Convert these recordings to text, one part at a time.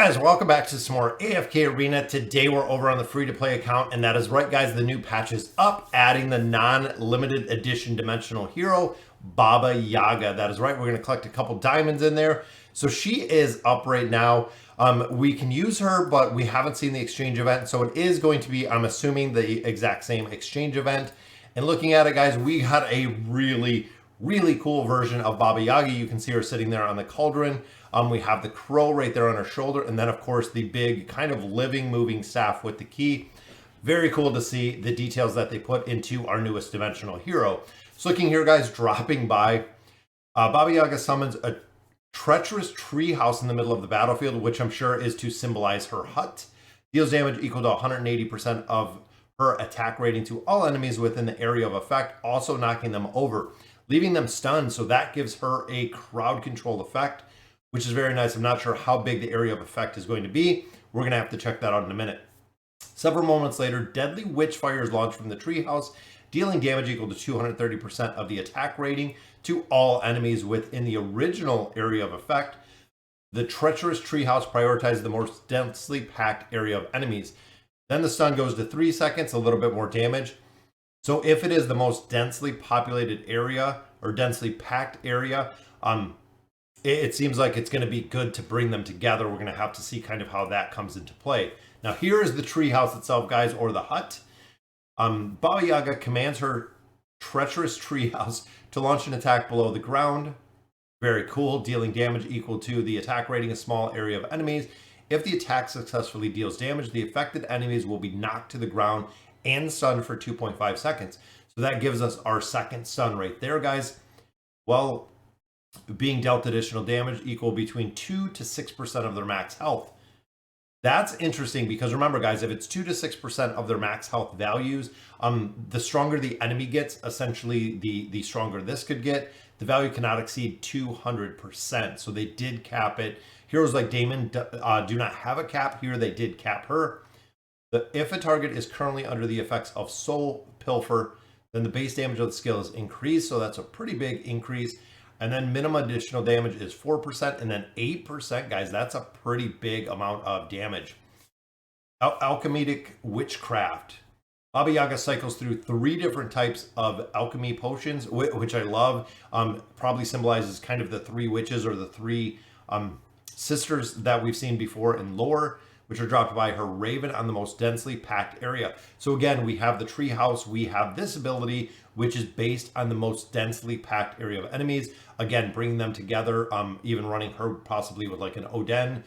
Guys, welcome back to some more AFK Arena. Today we're over on the free-to-play account, and that is right, guys. The new patch is up, adding the non-limited edition dimensional hero, Baba Yaga. That is right. We're going to collect a couple diamonds in there. So she is up right now. We can use her, but we haven't seen the exchange event. So it is going to be, I'm assuming, the exact same exchange event. And looking at it, guys, we got a really cool version of Baba Yaga. You can see her sitting there on the cauldron. We have the crow right there on her shoulder, and then of course the big kind of living, moving staff with the key. Very cool to see the details that they put into our newest dimensional hero. So looking here, guys, dropping by, Baba Yaga summons a treacherous tree house in the middle of the battlefield, which I'm sure is to symbolize her hut. Deals damage equal to 180% of her attack rating to all enemies within the area of effect, also knocking them over, leaving them stunned. So that gives her a crowd control effect, which is very nice. I'm not sure how big the area of effect is going to be. We're going to have to check that out in a minute. Several moments later, deadly witch fire is launched from the treehouse, dealing damage equal to 230% of the attack rating to all enemies within the original area of effect. The treacherous treehouse prioritizes the most densely packed area of enemies. Then the stun goes to 3 seconds, a little bit more damage. So if it is the most densely populated area or densely packed area, it seems like it's going to be good to bring them together. We're going to have to see kind of how that comes into play. Now, here is the treehouse itself, guys, or the hut. Baba Yaga commands her treacherous treehouse to launch an attack below the ground. Very cool, dealing damage equal to the attack rating a small area of enemies. If the attack successfully deals damage, the affected enemies will be knocked to the ground and stunned for 2.5 seconds. So that gives us our second stun right there, guys. Well, being dealt additional damage equal between 2 to 6% of their max health. That's interesting because remember, guys, if it's 2 to 6% of their max health values, the stronger the enemy gets, essentially the stronger this could get. The value cannot exceed 200%. So they did cap it. Heroes like Damon do not have a cap. Here they did cap her. If a target is currently under the effects of Soul Pilfer, then the base damage of the skill is increased. So that's a pretty big increase. And then minimum additional damage is 4%, and then 8%, guys. That's a pretty big amount of damage. Alchemic Witchcraft. Baba Yaga cycles through 3 different types of alchemy potions, which I love. Probably symbolizes kind of the 3 witches or the 3 sisters that we've seen before in lore, which are dropped by her raven on the most densely packed area. So again, we have the treehouse, we have this ability, which is based on the most densely packed area of enemies. Again, bringing them together, even running her possibly with like an Oden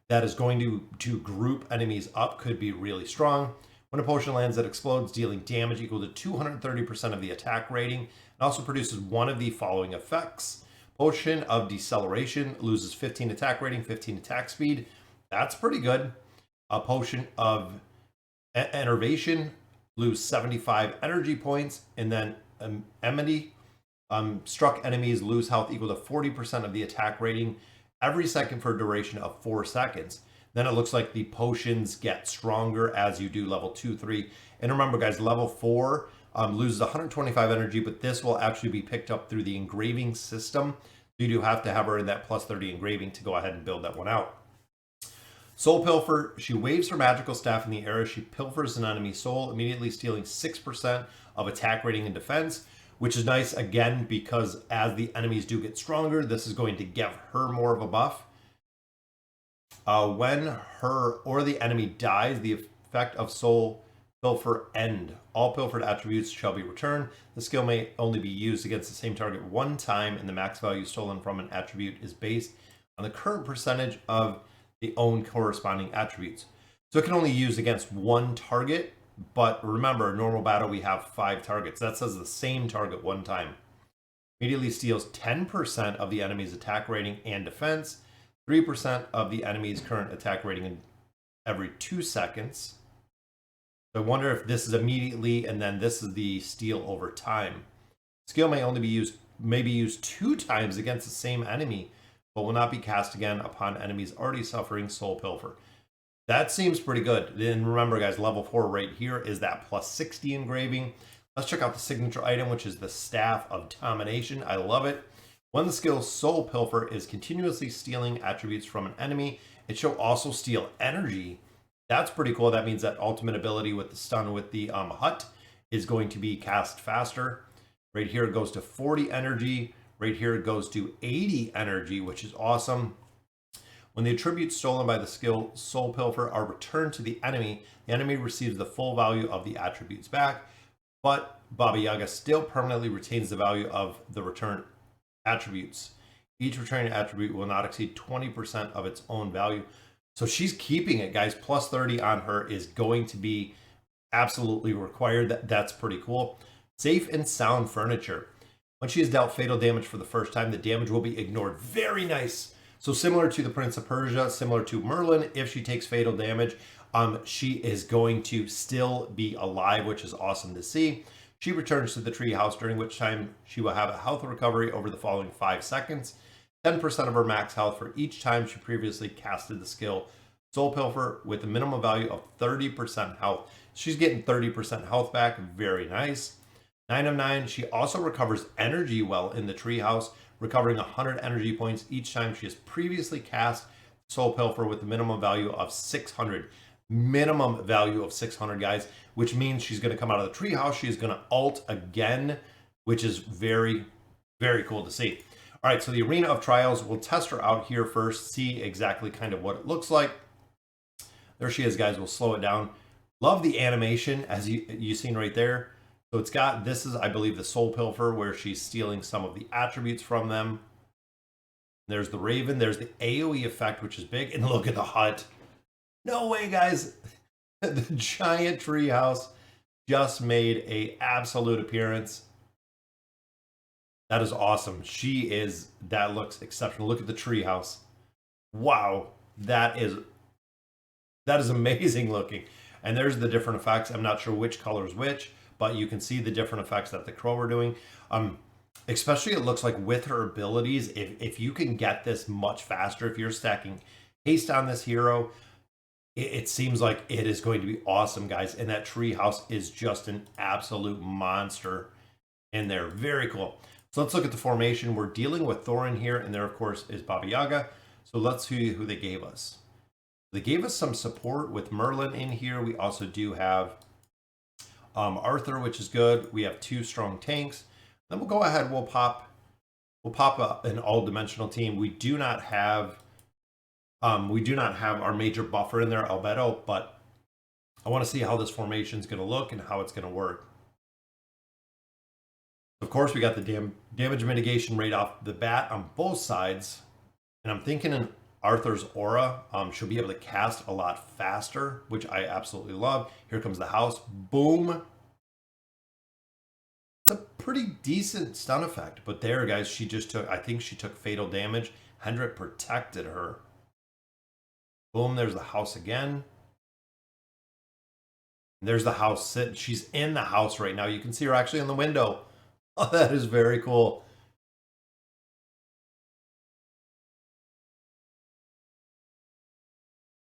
that is going to group enemies up could be really strong. When a potion lands that explodes, dealing damage equal to 230% of the attack rating. It also produces one of the following effects. Potion of Deceleration loses 15 attack rating, 15 attack speed. That's pretty good. A potion of Enervation, lose 75 energy points, and then Enmity, struck enemies lose health equal to 40% of the attack rating every second for a duration of 4 seconds. Then it looks like the potions get stronger as you do level 2, 3. And remember, guys, level 4 loses 125 energy, but this will actually be picked up through the engraving system. You do have to have her in that plus 30 engraving to go ahead and build that one out. Soul Pilfer, she waves her magical staff in the air as she pilfers an enemy's soul, immediately stealing 6% of attack rating and defense, which is nice, again, because as the enemies do get stronger, this is going to give her more of a buff. When her or the enemy dies, the effect of Soul Pilfer end. All pilfered attributes shall be returned. The skill may only be used against the same target one time, and the max value stolen from an attribute is based on the current percentage of the own corresponding attributes. So it can only use against one target, but remember, normal battle, we have 5 targets. That says the same target one time. Immediately steals 10% of the enemy's attack rating and defense, 3% of the enemy's current attack rating in every 2 seconds. So I wonder if this is immediately, and then this is the steal over time. Skill may only be used 2 times against the same enemy, but will not be cast again upon enemies already suffering Soul Pilfer. That seems pretty good. Then remember, guys, level 4 right here is that plus 60 engraving. Let's check out the signature item, which is the Staff of Domination. I love it. When the skill Soul Pilfer is continuously stealing attributes from an enemy, it shall also steal energy. That's pretty cool. That means that ultimate ability with the stun with the hut is going to be cast faster. Right here it goes to 40 energy. Right here it goes to 80 energy, which is awesome. When the attributes stolen by the skill Soul Pilfer are returned to the enemy receives the full value of the attributes back, but Baba Yaga still permanently retains the value of the returned attributes. Each returning attribute will not exceed 20% of its own value. So she's keeping it, guys. Plus 30 on her is going to be absolutely required. That's pretty cool. Safe and sound furniture. When she is dealt fatal damage for the first time, the damage will be ignored. Very nice. So similar to the Prince of Persia, similar to Merlin, if she takes fatal damage, she is going to still be alive, which is awesome to see. She returns to the treehouse, during which time she will have a health recovery over the following 5 seconds. 10% of her max health for each time she previously casted the skill Soul Pilfer with a minimum value of 30% health. She's getting 30% health back. Very nice. 9 of 9. She also recovers energy well in the treehouse, recovering 100 energy points each time she has previously cast Soul Pilfer with a minimum value of 600. Minimum value of 600, guys, which means she's going to come out of the treehouse. She's going to ult again, which is very, very cool to see. All right, so the Arena of Trials, we'll test her out here first, see exactly kind of what it looks like. There she is, guys. We'll slow it down. Love the animation, as you've seen right there. So it's got, this is, I believe, the Soul Pilfer, where she's stealing some of the attributes from them. There's the Raven. There's the AoE effect, which is big. And look at the hut. No way, guys. The giant treehouse just made an absolute appearance. That is awesome. That looks exceptional. Look at the treehouse. Wow. That is amazing looking. And there's the different effects. I'm not sure which color is which, but you can see the different effects that the crow are doing. Especially it looks like with her abilities, if you can get this much faster, if you're stacking haste on this hero, it seems like it is going to be awesome, guys. And that treehouse is just an absolute monster in there. Very cool. So let's look at the formation. We're dealing with Thorin here, and there, of course, is Baba Yaga. So let's see who they gave us. They gave us some support with Merlin in here. We also do have Arthur, which is good. We have 2 strong tanks. Then we'll go ahead. We'll pop an all-dimensional team. We do not have our major buffer in there, Albedo, but I want to see how this formation is going to look and how it's going to work. Of course, we got the damage mitigation right off the bat on both sides. And I'm thinking in Arthur's aura, she'll be able to cast a lot faster, which I absolutely love. Here comes the house. Boom. It's a pretty decent stun effect. But there, guys, she just took, I think she took fatal damage. Hendrik protected her. Boom, there's the house again. There's the house. She's in the house right now. You can see her actually in the window. Oh, that is very cool.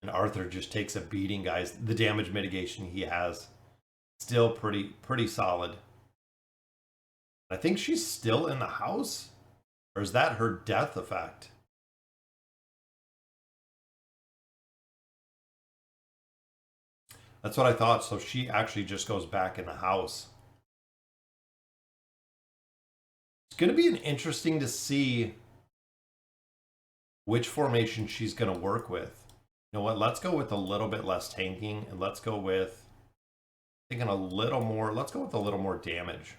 And Arthur just takes a beating, guys. The damage mitigation he has, still pretty solid. I think she's still in the house. Or is that her death effect? That's what I thought. So she actually just goes back in the house. It's going to be interesting to see which formation she's going to work with. You know what? Let's go with a little bit less tanking, and let's go with thinking a little more. Let's go with a little more damage.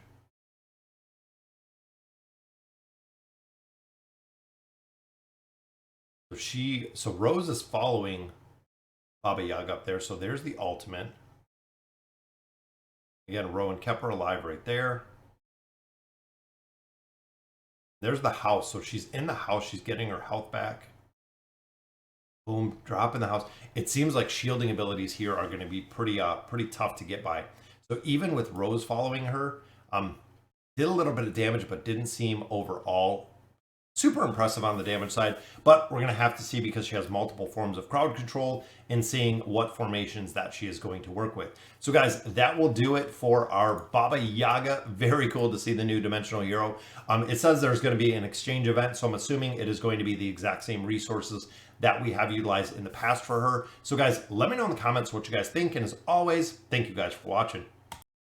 So Rose is following Baba Yaga up there. So there's the ultimate. Again, Rowan kept her alive right there. There's the house. So she's in the house. She's getting her health back. Boom, drop in the house. It seems like shielding abilities here are going to be pretty tough to get by. So even with Rose following her, did a little bit of damage, but didn't seem overall Super impressive on the damage side, but we're going to have to see because she has multiple forms of crowd control and seeing what formations that she is going to work with. So guys, that will do it for our Baba Yaga. Very cool to see the new dimensional hero. It says there's going to be an exchange event, so I'm assuming it is going to be the exact same resources that we have utilized in the past for her. So guys, let me know in the comments what you guys think, and as always, thank you guys for watching.